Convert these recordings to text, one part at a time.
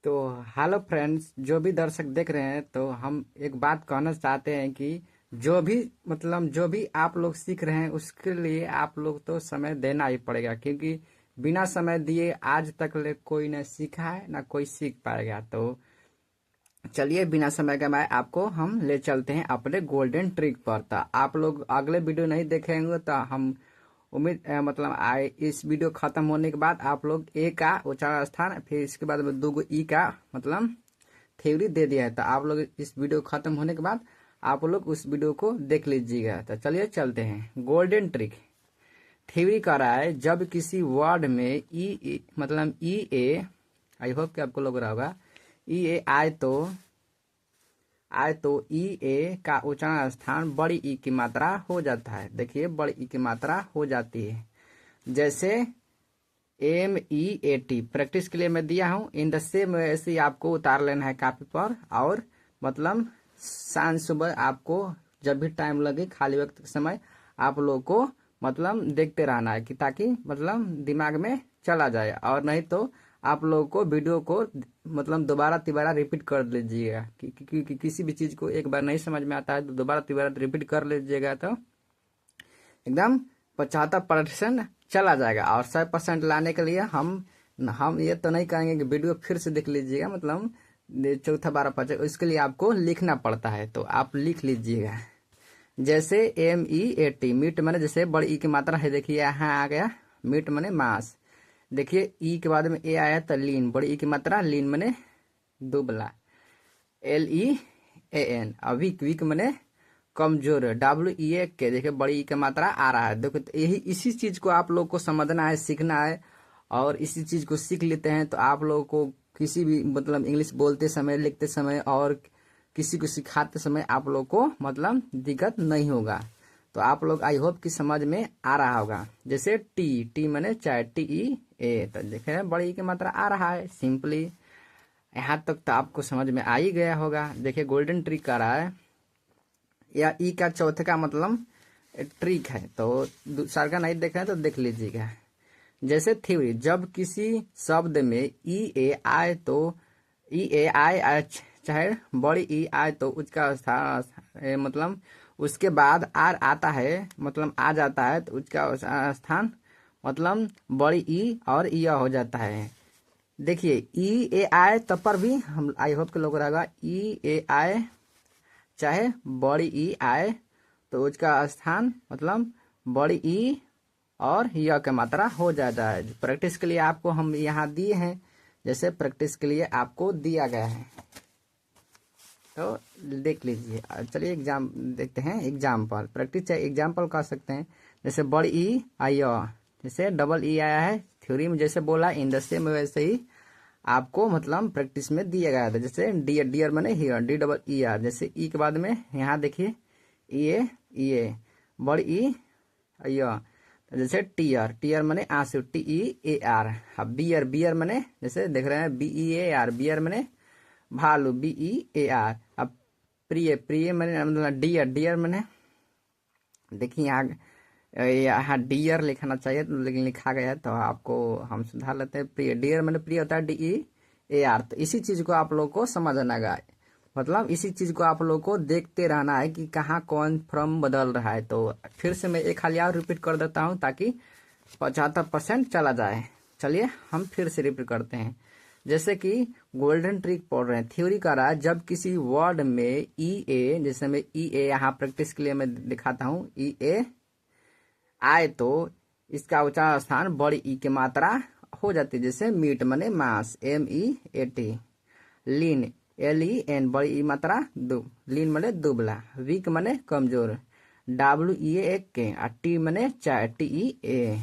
तो hello friends, जो भी दर्शक देख रहे हैं, तो हम एक बात कहना चाहते हैं कि जो भी आप लोग सीख रहे हैं उसके लिए आप लोग तो समय देना ही पड़ेगा, क्योंकि बिना समय दिए आज तक ले कोई न सीखा है ना कोई सीख पाएगा। तो चलिए बिना समय गंवाए आपको हम ले चलते हैं अपने गोल्डन ट्रिक पर। तो आप लोग अगले वीडियो नहीं देखेंगे तो हम उम्मीद आए इस वीडियो खत्म होने के बाद आप लोग ए का उच्चारण स्थान, फिर इसके बाद में 2 ई का थ्योरी दे दिया है। तो आप लोग इस वीडियो खत्म होने के बाद आप लोग उस वीडियो को देख लीजिएगा। तो चलिए चलते हैं। गोल्डन ट्रिक थ्योरी कर रहा है, जब किसी वर्ड में ई ए, आई होप कि आपको लग रहा होगा, ई ए आए तो ई ए का उच्चारण स्थान बड़ी ई की मात्रा हो जाता है। देखिए बड़ी ई की मात्रा हो जाती है। जैसे MEAT प्रैक्टिस के लिए मैं दिया हूँ, इन द सेम ऐसे ही आपको उतार लेना है कॉपी पर। और शाम सुबह आपको जब भी टाइम लगे खाली वक्त के समय आप लोगों को देखते रहना है कि ताकि दिमाग में चला जाए। और नहीं तो आप लोगों को वीडियो को दोबारा तिबारा रिपीट कर लीजिएगा, क्योंकि किसी भी चीज को एक बार नहीं समझ में आता है तो दोबारा तिबारा रिपीट कर लीजिएगा तो एकदम 75% चला जाएगा। और 100% लाने के लिए हम ये तो नहीं कहेंगे कि वीडियो फिर से देख लीजिएगा, चौथा 12 इसके लिए आपको लिखना पड़ता है। तो आप लिख लीजिएगा। जैसे MEAT मीट माने, जैसे बड़ी ई की मात्रा है, देखिए यहाँ आ गया मीट माने मांस। देखिए ई के बाद में ए आया तो लीन, बड़ी ई की मात्रा लीन माने दुबला, LEAN। अभी वीक माने कमजोर, WEA के। देखिए बड़ी ई की मात्रा आ रहा है। देखो तो यही इसी चीज को आप लोग को समझना है, सीखना है। और इसी चीज को सीख लेते हैं तो आप लोगों को किसी भी इंग्लिश बोलते समय, लिखते समय और किसी को सिखाते समय आप लोग को दिक्कत नहीं होगा। तो आप लोग आई होप कि समझ में आ रहा होगा। जैसे टी माने चाय, TEA। तो देखे बड़ी ई की मात्रा आ रहा है सिंपली। यहाँ तक तो आपको समझ में आ ही गया होगा। देखिए गोल्डन ट्रिक कर रहा है, या ई का चौथे का ट्रिक है। तो दूसरा का नहीं देख रहे हैं तो देख लीजिएगा। जैसे थ्योरी, जब किसी शब्द में ई ए आए तो चाहे बड़ी ई आए तो उसका स्थान उसके बाद आर आता है, आ जाता है तो उसका स्थान बड़ी ई और यह हो जाता है। देखिए ई ए आए तब पर भी हम आई होप के लोग रहेगा, ई ए आए चाहे बड़ी ई आए तो उसका स्थान बड़ी ई और यह की मात्रा हो जाता है। प्रैक्टिस के लिए आपको हम यहाँ दिए हैं, जैसे प्रैक्टिस के लिए आपको दिया गया है तो देख लीजिए। चलिए एग्जाम देखते हैं। एग्जाम्पल प्रैक्टिस चाहे एग्जाम्पल कर सकते हैं। जैसे बड़ी ई आई, जैसे डबल ई आया है थ्योरी में, जैसे बोला इन द सेम वैसे ही आपको प्रैक्टिस में दिया गया था। जैसे डियर मैंने हियर, DEER। जैसे ई के बाद में यहाँ देखिए ये बड़ी ई अय्या। जैसे टीयर मैंने आंसू, TEAR। अब बियर मैंने, जैसे देख रहे हैं BEAR, बियर मैंने भालू, BEAR। अब प्रिय मैंने डियर मैंने, देखिए यहाँ डियर लिखना चाहिए लेकिन लिखा गया है तो आपको हम सुधार लेते हैं। प्रिय, डियर मैंने प्रिय होता है DEAR। तो इसी चीज को आप लोग को समझना है, इसी चीज को आप लोग को देखते रहना है कि कहाँ कौन फॉर्म बदल रहा है। तो फिर से मैं एक खाली और रिपीट कर देता हूँ ताकि 75% चला जाए। चलिए हम फिर से रिपीट करते हैं। जैसे कि गोल्डन ट्रिक पढ़ रहे हैं, थ्योरी का रहा है, जब किसी वर्ड में EA, जैसे मैं EA यहाँ प्रैक्टिस के लिए मैं दिखाता हूँ, EA आए तो इसका उच्चारण स्थान बड़ी ई की मात्रा हो जाती है। जैसे मीट मने मांस, MEAT। लीन, LEN बड़ी ई मात्रा लीन मने दुबला। वीक मने कमजोर, WEA के। टी मने चाय, TEA।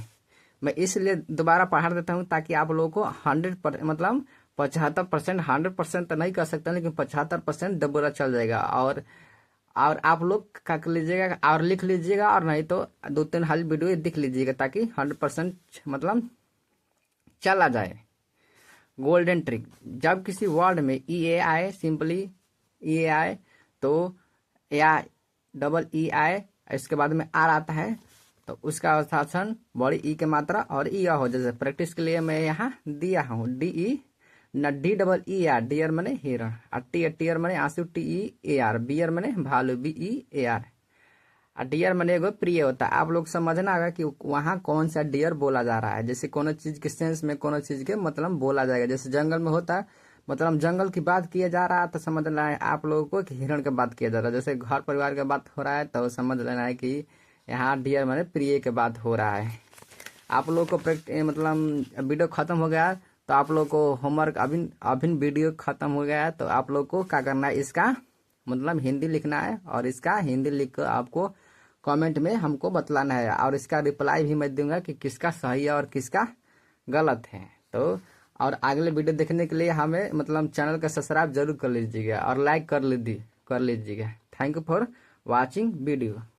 मैं इसलिए दोबारा पढ़ा देता हूँ ताकि आप लोगों को 100% 75%, 100% तो नहीं कर सकता लेकिन 75% दोबारा चल जाएगा। और आप लोग क्या कर लीजिएगा और लिख लीजिएगा, और नहीं तो 2-3 हाल वीडियो देख लीजिएगा ताकि 100% चला जाए। गोल्डन ट्रिक, जब किसी वर्ड में EA आए, सिंपली EA आए तो, या डबल ई आए इसके बाद में आर आता है तो उसका स्थान बड़ी ई की मात्रा और ई हो। जैसे प्रैक्टिस के लिए मैं यहाँ दिया हूँ DEER, डियर मने हिरण, टीयर मने आंसू, TEAR, बियर मने भालू, BEAR। डियर मने एगो प्रिय होता है। आप लोग समझना होगा कि वहाँ कौन सा डियर बोला जा रहा है। जैसे कोनो चीज के सेंस में कोनो चीज के मतलब बोला जाएगा। जैसे जंगल में होता है, मतलब जंगल की बात किया जा रहा है तो समझ लेना है आप लोगों को कि हिरण की बात किया जा रहा है। जैसे घर परिवार की बात हो रहा है तो समझ लेना है कि यहाँ डियर मने प्रिय की बात हो रहा है। आप लोग को मतलब वीडियो खत्म हो गया तो आप लोग को होमवर्क अभी अभी वीडियो खत्म हो गया है तो आप लोग को क्या करना है, इसका मतलब हिंदी लिखना है और इसका हिंदी लिख कर आपको कमेंट में हमको बतलाना है और इसका रिप्लाई भी मैं दूंगा कि किसका सही है और किसका गलत है। तो और अगले वीडियो देखने के लिए हमें मतलब चैनल का सब्सक्राइब जरूर कर लीजिएगा और लाइक कर लीजिएगा। Thank you for watching video.